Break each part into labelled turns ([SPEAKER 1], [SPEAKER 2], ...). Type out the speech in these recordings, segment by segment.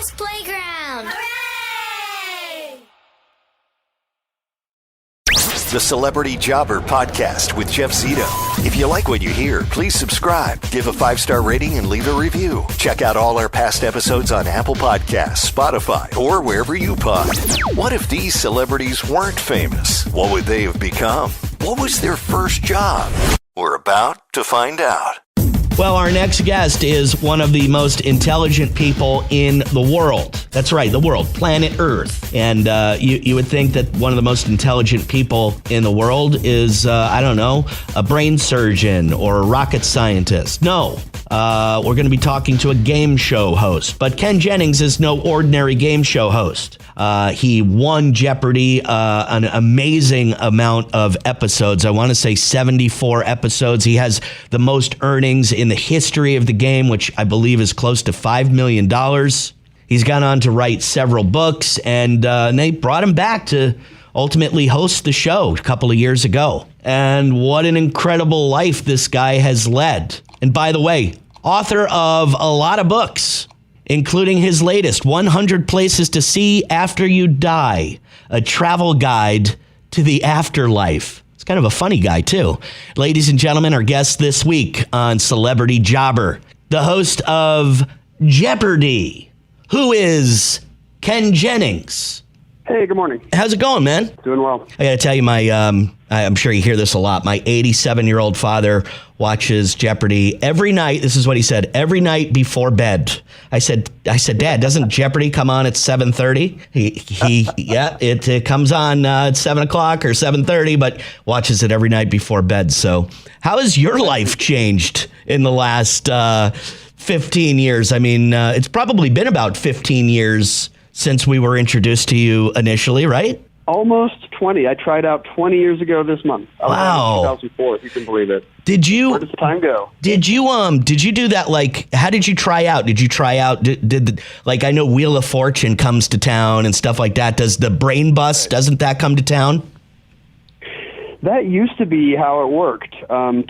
[SPEAKER 1] Class Playground. Hooray!
[SPEAKER 2] The Celebrity Jobber Podcast with Jeff Zito. If you like what you hear, please subscribe, give a 5-star rating, and leave a review. Check out all our past episodes on Apple Podcasts, Spotify, or wherever you pod. What if these celebrities weren't famous? What would they have become? What was their first job? We're about to find out.
[SPEAKER 3] Well, our next guest is one of the most intelligent people in the world. That's right, the world, planet Earth. And you would think that one of the most intelligent people in the world is, a brain surgeon or a rocket scientist. No, we're going to be talking to a game show host. But Ken Jennings is no ordinary game show host. He won Jeopardy, an amazing amount of episodes. I want to say 74 episodes. He has the most earnings in the history of the game, which I believe is close to $5 million. He's gone on to write several books, and they brought him back to ultimately host the show a couple of years ago. And what an incredible life this guy has led. And by the way, author of a lot of books, including his latest, 100 Places to See After You Die, a travel guide to the afterlife. He's kind of a funny guy, too. Ladies and gentlemen, our guest this week on Celebrity Jobber, the host of Jeopardy, who is Ken Jennings.
[SPEAKER 4] Hey, good morning.
[SPEAKER 3] How's it going, man?
[SPEAKER 4] Doing well.
[SPEAKER 3] I got to tell you, I'm sure you hear this a lot. My 87-year-old father watches Jeopardy every night. This is what he said, every night before bed. I said, Dad, doesn't Jeopardy come on at 7:30? It comes on at 7 o'clock or 7:30, but watches it every night before bed. So how has your life changed in the last 15 years? I mean, it's probably been about 15 years since we were introduced to you initially, right?
[SPEAKER 4] Almost 20. I tried out 20 years ago this month.
[SPEAKER 3] Wow.
[SPEAKER 4] 2004, if you can believe it.
[SPEAKER 3] Did you?
[SPEAKER 4] Where does the time go?
[SPEAKER 3] Did you do that? Like, how did you try out? Did you try out? I know Wheel of Fortune comes to town and stuff like that. Does the Brain Bus, doesn't that come to town?
[SPEAKER 4] That used to be how it worked.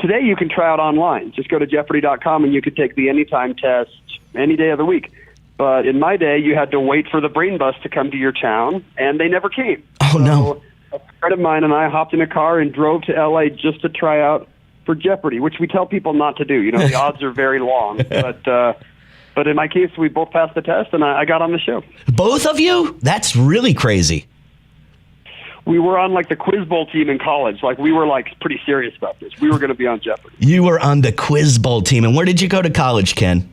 [SPEAKER 4] Today you can try out online. Just go to Jeopardy.com and you could take the anytime test any day of the week. But in my day, you had to wait for the Brain Bus to come to your town, and they never came.
[SPEAKER 3] Oh, no.
[SPEAKER 4] A friend of mine and I hopped in a car and drove to L.A. just to try out for Jeopardy, which we tell people not to do. You know, the odds are very long. But in my case, we both passed the test, and I got on the show.
[SPEAKER 3] Both of you? That's really crazy.
[SPEAKER 4] We were on, the Quiz Bowl team in college. We were, pretty serious about this. We were going to be on Jeopardy.
[SPEAKER 3] You were on the Quiz Bowl team. And where did you go to college, Ken?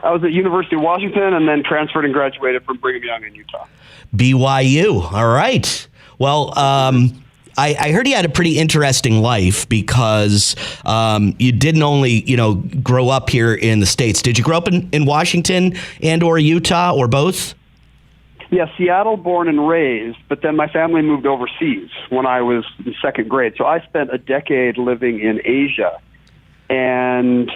[SPEAKER 4] I was at University of Washington and then transferred and graduated from Brigham Young in Utah.
[SPEAKER 3] BYU. All right. Well, I heard you had a pretty interesting life because you didn't only, grow up here in the States. Did you grow up in Washington and or Utah or both?
[SPEAKER 4] Yeah, Seattle born and raised, but then my family moved overseas when I was in second grade. So I spent a decade living in Asia, and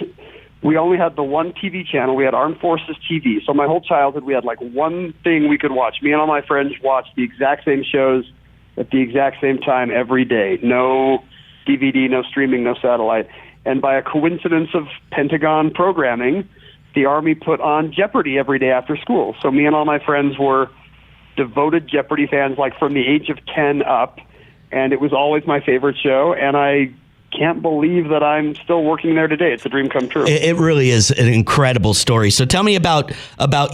[SPEAKER 4] we only had the one TV channel. We had Armed Forces TV. So my whole childhood, we had one thing we could watch. Me and all my friends watched the exact same shows at the exact same time every day. No DVD, no streaming, no satellite. And by a coincidence of Pentagon programming, the Army put on Jeopardy every day after school. So me and all my friends were devoted Jeopardy fans, from the age of 10 up. And it was always my favorite show. And I can't believe that I'm still working there today. It's a dream come true.
[SPEAKER 3] It really is an incredible story. So tell me about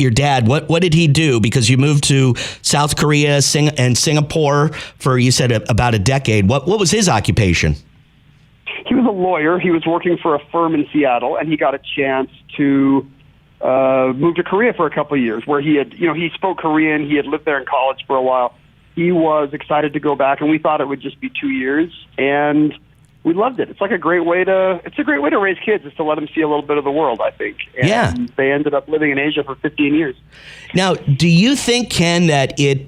[SPEAKER 3] your dad. What did he do? Because you moved to South Korea and Singapore for, you said, about a decade. What was his occupation?
[SPEAKER 4] He was a lawyer. He was working for a firm in Seattle, and he got a chance to move to Korea for a couple of years, where he had, he spoke Korean. He had lived there in college for a while. He was excited to go back, and we thought it would just be 2 years, and we loved it. It's a great way to raise kids, is to let them see a little bit of the world, I think. And
[SPEAKER 3] yeah.
[SPEAKER 4] They ended up living in Asia for 15 years.
[SPEAKER 3] Now, do you think, Ken, that it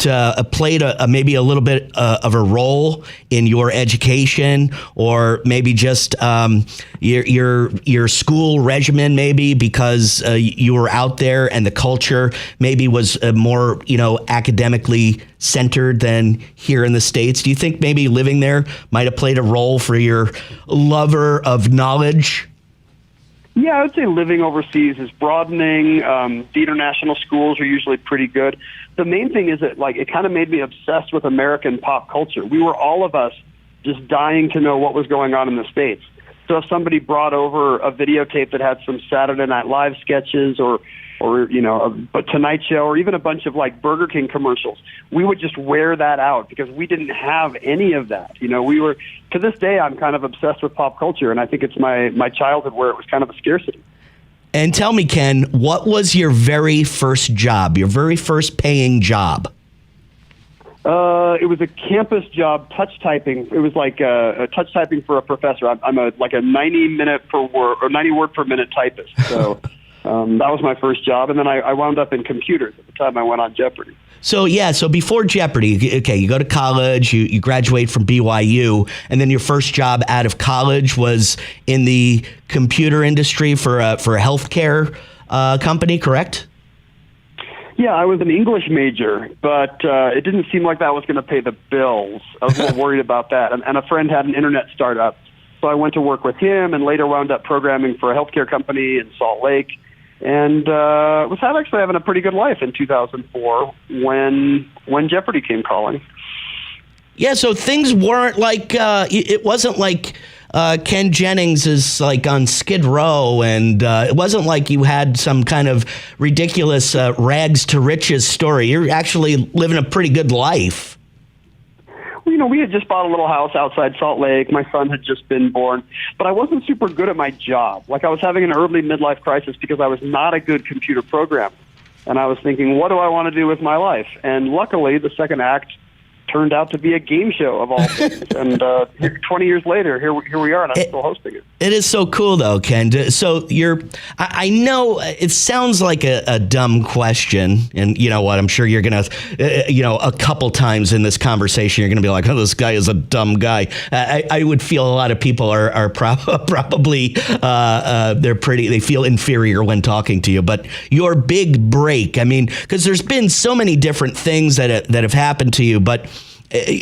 [SPEAKER 3] played maybe a little bit of a role in your education, or maybe just your school regimen, maybe because you were out there and the culture maybe was more, academically centered than here in the States? Do you think maybe living there might have played a role for your lover of knowledge?
[SPEAKER 4] Yeah, I would say living overseas is broadening. The international schools are usually pretty good. The main thing is that, like, it kind of made me obsessed with American pop culture. We were, all of us, just dying to know what was going on in the States. So if somebody brought over a videotape that had some Saturday Night Live sketches or you know, a Tonight Show, or even a bunch of like Burger King commercials, we would just wear that out because we didn't have any of that. You know, we were, to this day, I'm kind of obsessed with pop culture, and I think it's my childhood where it was kind of a scarcity.
[SPEAKER 3] And tell me, Ken, what was your very first job, your very first paying job?
[SPEAKER 4] It was a campus job, touch typing. It was like a touch typing for a professor. I'm a 90-minute per word or 90 word per minute typist. So that was my first job, and then I wound up in computers at the time I went on Jeopardy. So
[SPEAKER 3] before Jeopardy, okay, you go to college, you graduate from BYU, and then your first job out of college was in the computer industry for a healthcare company, correct?
[SPEAKER 4] Yeah, I was an English major, but it didn't seem like that was going to pay the bills. I was a little worried about that. And a friend had an internet startup, so I went to work with him and later wound up programming for a healthcare company in Salt Lake. And was actually having a pretty good life in 2004 when Jeopardy came calling.
[SPEAKER 3] Yeah, so things weren't like, it wasn't like Ken Jennings is like on Skid Row, and it wasn't like you had some kind of ridiculous rags to riches story. You're actually living a pretty good life.
[SPEAKER 4] Well, you know, we had just bought a little house outside Salt Lake. My son had just been born, but I wasn't super good at my job. Like, I was having an early midlife crisis because I was not a good computer programmer. And I was thinking, what do I want to do with my life? And luckily, the second act turned out to be a game show of all things. And 20 years later, here we are, and I'm still hosting it. It is
[SPEAKER 3] so cool, though, Ken. So I know it sounds like a dumb question, and you know what? I'm sure you're going to, a couple times in this conversation, you're going to be like, oh, this guy is a dumb guy. I would feel a lot of people are probably, they feel inferior when talking to you. But your big break, I mean, because there's been so many different things that have happened to you, but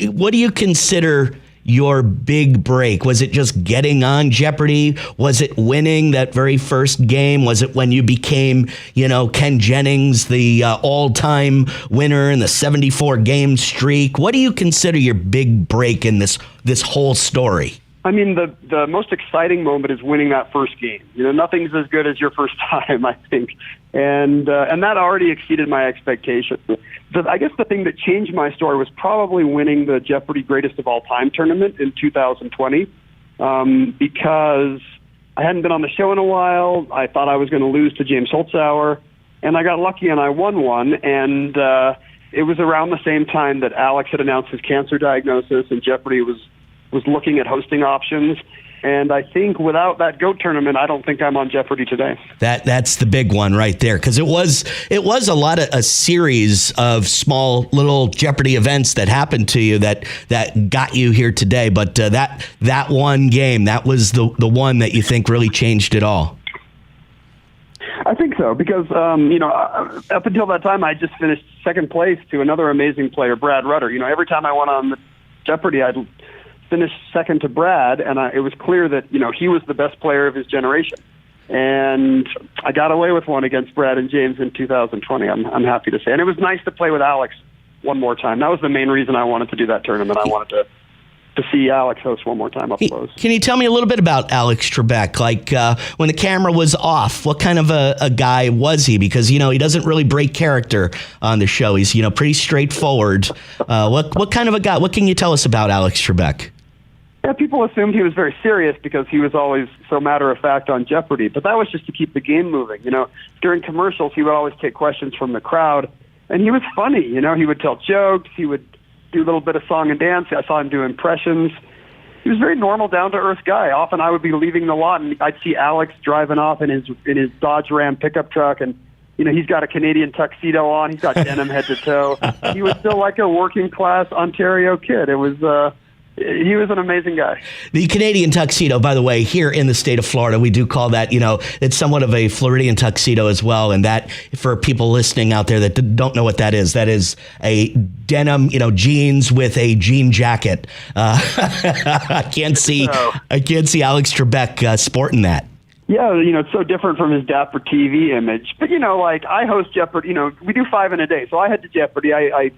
[SPEAKER 3] what do you consider your big break? Was it just getting on Jeopardy? Was it winning that very first game? Was it when you became, Ken Jennings, the all-time winner in the 74-game streak? What do you consider your big break in this whole story?
[SPEAKER 4] I mean, the most exciting moment is winning that first game. Nothing's as good as your first time, I think. And that already exceeded my expectations. I guess the thing that changed my story was probably winning the Jeopardy Greatest of All Time tournament in 2020, because I hadn't been on the show in a while. I thought I was going to lose to James Holzhauer, and I got lucky and I won one. And it was around the same time that Alex had announced his cancer diagnosis, and Jeopardy was looking at hosting options. And I think without that GOAT tournament, I don't think I'm on Jeopardy today.
[SPEAKER 3] That's the big one right there, because it was a series of small little Jeopardy events that happened to you that got you here today. But that one game, that was the one that you think really changed it all.
[SPEAKER 4] I think so, because up until that time, I just finished second place to another amazing player, Brad Rutter. Every time I went on the Jeopardy, I'd finished second to Brad, and it was clear that he was the best player of his generation. And I got away with one against Brad and James in 2020. I'm happy to say, and it was nice to play with Alex one more time. That was the main reason I wanted to do that tournament. I wanted to see Alex host one more time up close.
[SPEAKER 3] Can you tell me a little bit about Alex Trebek? Like when the camera was off, what kind of a guy was he? Because he doesn't really break character on the show. He's pretty straightforward. What kind of a guy? What can you tell us about Alex Trebek?
[SPEAKER 4] Yeah, people assumed he was very serious because he was always so matter-of-fact on Jeopardy, but that was just to keep the game moving. During commercials, he would always take questions from the crowd, and he was funny. He would tell jokes, he would do a little bit of song and dance. I saw him do impressions. He was a very normal, down-to-earth guy. Often I would be leaving the lot, and I'd see Alex driving off in his Dodge Ram pickup truck, and he's got a Canadian tuxedo on. He's got denim head to toe. He was still like a working-class Ontario kid. He was an amazing guy.
[SPEAKER 3] The Canadian tuxedo, by the way, here in the state of Florida, we do call that, it's somewhat of a Floridian tuxedo as well. And that, for people listening out there that don't know what that is a denim, jeans with a jean jacket. I can't see Alex Trebek sporting that.
[SPEAKER 4] Yeah, it's so different from his dapper TV image. But, like, I host Jeopardy. We do 5 in a day. So I head to Jeopardy. I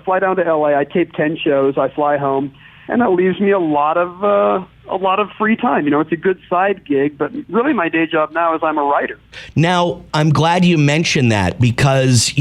[SPEAKER 4] fly down to L.A., I tape 10 shows, I fly home, and that leaves me a lot of free time. It's a good side gig, but really my day job now is I'm a writer.
[SPEAKER 3] Now, I'm glad you mentioned that because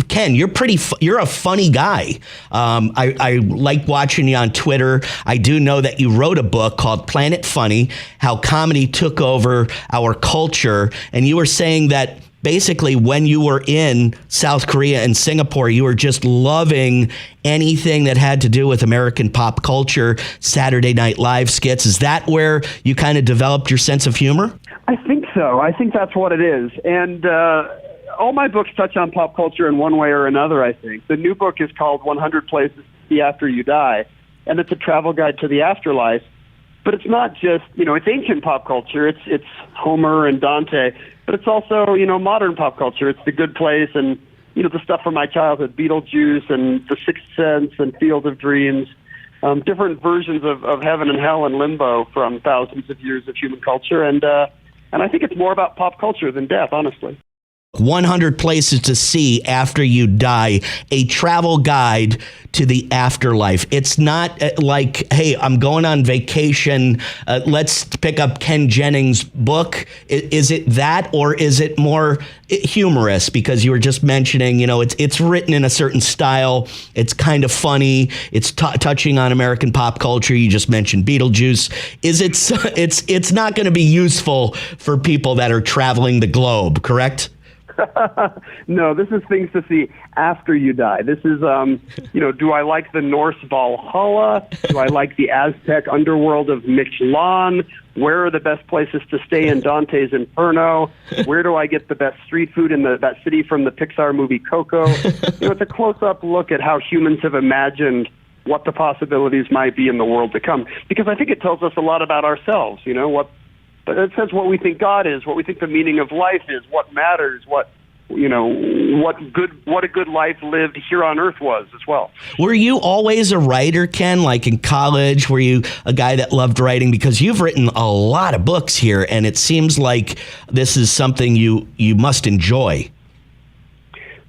[SPEAKER 3] Ken, you're a funny guy. I like watching you on Twitter. I do know that you wrote a book called Planet Funny, How Comedy Took Over Our Culture. And you were saying that basically when you were in South Korea and Singapore, you were just loving anything that had to do with American pop culture, Saturday Night Live skits. Is that where you kind of developed your sense of humor?
[SPEAKER 4] I think so. I think that's what it is. And all my books touch on pop culture in one way or another, I think. The new book is called 100 Places to See After You Die, and it's a travel guide to the afterlife. But it's not just, it's ancient pop culture. It's Homer and Dante, but it's also, modern pop culture. It's The Good Place and, the stuff from my childhood, Beetlejuice and The Sixth Sense and Field of Dreams, different versions of heaven and hell and limbo from thousands of years of human culture. And I think it's more about pop culture than death, honestly.
[SPEAKER 3] 100 Places to See After You Die, a travel guide to the afterlife. It's not like, hey, I'm going on vacation. Let's pick up Ken Jennings' book. Is it that, or is it more humorous? Because you were just mentioning, it's written in a certain style. It's kind of funny. It's touching on American pop culture. You just mentioned Beetlejuice. It's not going to be useful for people that are traveling the globe, correct?
[SPEAKER 4] No, this is things to see after you die. This is, do I like the Norse Valhalla? Do I like the Aztec underworld of Mictlan? Where are the best places to stay in Dante's Inferno? Where do I get the best street food in that city from the Pixar movie Coco? It's a close-up look at how humans have imagined what the possibilities might be in the world to come. Because I think it tells us a lot about ourselves, But it says what we think God is, what we think the meaning of life is, what matters, what a good life lived here on earth was as well.
[SPEAKER 3] Were you always a writer, Ken? Like in college, were you a guy that loved writing? Because you've written a lot of books here, and it seems like this is something you must enjoy.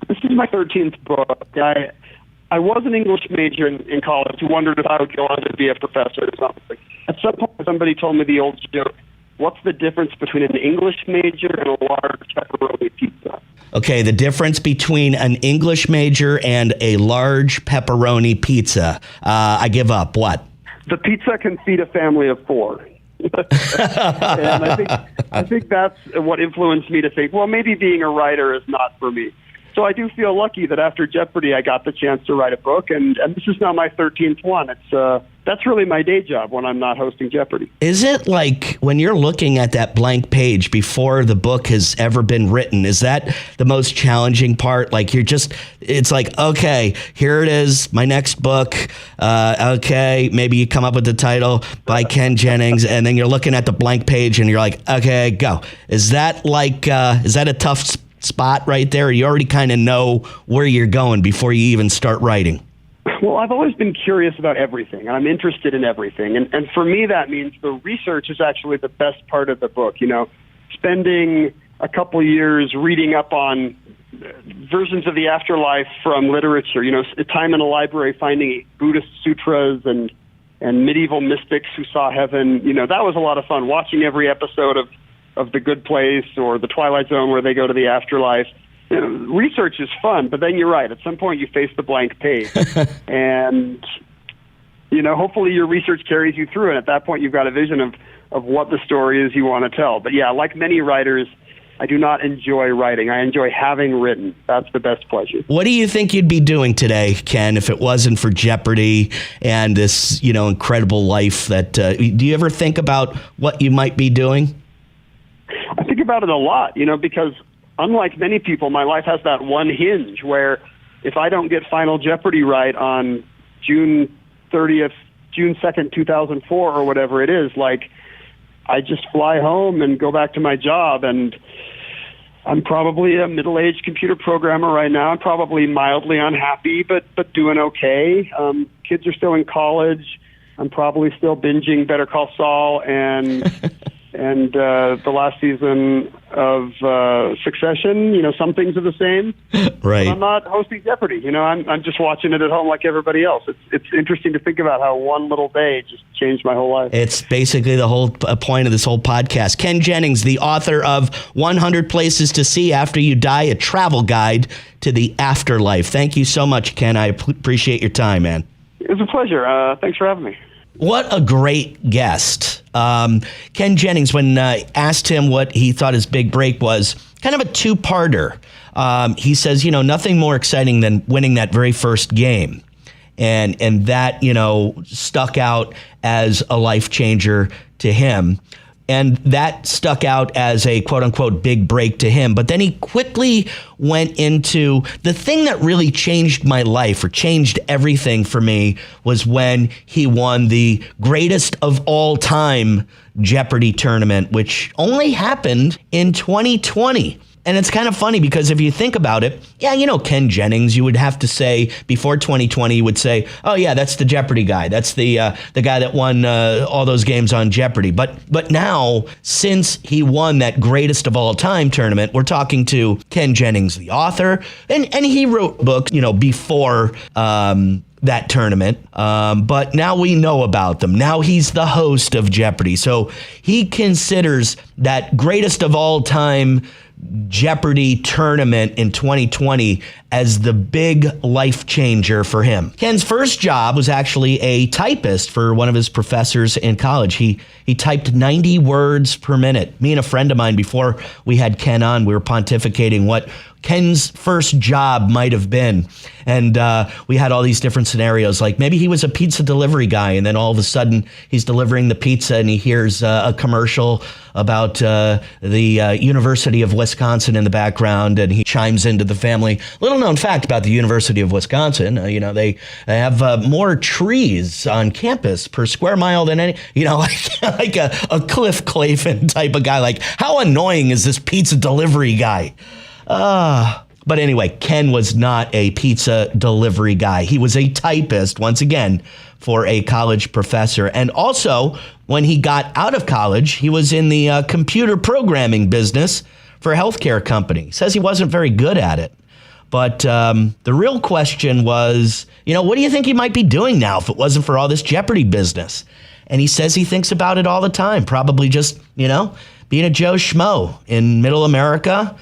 [SPEAKER 4] This is my 13th book. I was an English major in college who wondered if I would go on to be a professor or something. At some point, somebody told me the old joke, what's the difference between an English major and a large pepperoni pizza? Okay,
[SPEAKER 3] the difference between an English major and a large pepperoni pizza. I give up. What?
[SPEAKER 4] The pizza can feed a family of 4. And I think that's what influenced me to think, well, maybe being a writer is not for me. So I do feel lucky that after Jeopardy, I got the chance to write a book, and this is now my 13th one. That's really my day job when I'm not hosting Jeopardy.
[SPEAKER 3] Is it like when you're looking at that blank page before the book has ever been written, is that the most challenging part? Like it's like, okay, here it is, my next book. Okay, maybe you come up with the title by Ken Jennings, and then you're looking at the blank page and you're like, okay, go. Is that a tough spot right there? You already kind of know where you're going before you even start writing?
[SPEAKER 4] Well, I've always been curious about everything, and I'm interested in everything. And for me, that means the research is actually the best part of the book. Spending a couple years reading up on versions of the afterlife from literature, time in a library finding Buddhist sutras and medieval mystics who saw heaven. That was a lot of fun, watching every episode of The Good Place or The Twilight Zone where they go to the afterlife. Research is fun, but then you're right. At some point, you face the blank page. And, hopefully your research carries you through. And at that point, you've got a vision of what the story is you want to tell. But yeah, like many writers, I do not enjoy writing. I enjoy having written. That's the best pleasure.
[SPEAKER 3] What do you think you'd be doing today, Ken, if it wasn't for Jeopardy and this, incredible life that, do you ever think about what you might be doing?
[SPEAKER 4] I think about it a lot, because unlike many people, my life has that one hinge where if I don't get Final Jeopardy right on June 30th, June 2nd, 2004, or whatever it is, I just fly home and go back to my job. And I'm probably a middle-aged computer programmer right now. I'm probably mildly unhappy, but doing okay. Kids are still in college. I'm probably still binging Better Call Saul and And the last season of Succession, some things are the same.
[SPEAKER 3] Right.
[SPEAKER 4] But I'm not hosting Jeopardy. I'm just watching it at home like everybody else. It's interesting to think about how one little day just changed my whole life.
[SPEAKER 3] It's basically the whole point of this whole podcast. Ken Jennings, the author of 100 Places to See After You Die, a travel guide to the afterlife. Thank you so much, Ken. I appreciate your time, man.
[SPEAKER 4] It was a pleasure. Thanks for having me.
[SPEAKER 3] What a great guest. Ken Jennings, when asked him what he thought his big break was, kind of a two-parter. He says, nothing more exciting than winning that very first game. And that, stuck out as a life changer to him. And that stuck out as a quote unquote big break to him. But then he quickly went into the thing that really changed my life, or changed everything for me, was when he won the greatest of all time Jeopardy tournament, which only happened in 2020. And it's kind of funny because if you think about it, Ken Jennings, you would have to say before 2020, you would say, oh yeah, that's the Jeopardy guy. That's the guy that won all those games on Jeopardy. But now, since he won that greatest of all time tournament, we're talking to Ken Jennings, the author, and he wrote books, before that tournament. But now we know about them. Now he's the host of Jeopardy. So he considers that greatest of all time Jeopardy tournament in 2020 as the big life changer for him. Ken's first job was actually a typist for one of his professors in college. He typed 90 words per minute. Me and a friend of mine, before we had Ken on, we were pontificating what Ken's first job might have been. And we had all these different scenarios, like maybe he was a pizza delivery guy, and then all of a sudden he's delivering the pizza and he hears a commercial about the University of Wisconsin in the background, and he chimes into the family. Little known fact about the University of Wisconsin, they have more trees on campus per square mile than any, like a Cliff Clavin type of guy. Like, how annoying is this pizza delivery guy? But anyway, Ken was not a pizza delivery guy. He was a typist, once again, for a college professor. And also, when he got out of college, he was in the computer programming business for a healthcare company. He says he wasn't very good at it. But the real question was, what do you think he might be doing now if it wasn't for all this Jeopardy business? And he says he thinks about it all the time, probably just, being a Joe Schmo in middle America,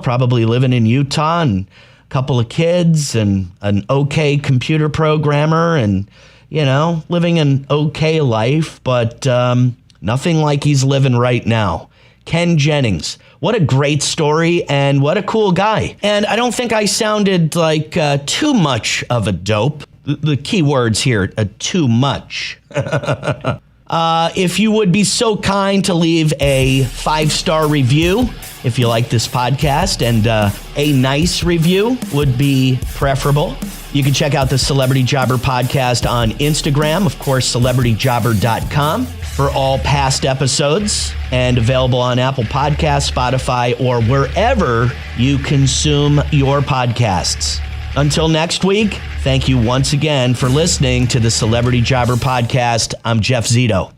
[SPEAKER 3] probably living in Utah, and a couple of kids and an okay computer programmer, and, living an okay life, but nothing like he's living right now. Ken Jennings, what a great story, and what a cool guy. And I don't think I sounded like too much of a dope. The key words here, too much. If you would be so kind to leave a 5-star review if you like this podcast, and a nice review would be preferable. You can check out the Celebrity Jobber podcast on Instagram, of course, celebrityjobber.com, for all past episodes, and available on Apple Podcasts, Spotify, or wherever you consume your podcasts. Until next week, thank you once again for listening to the Celebrity Jobber podcast. I'm Jeff Zito.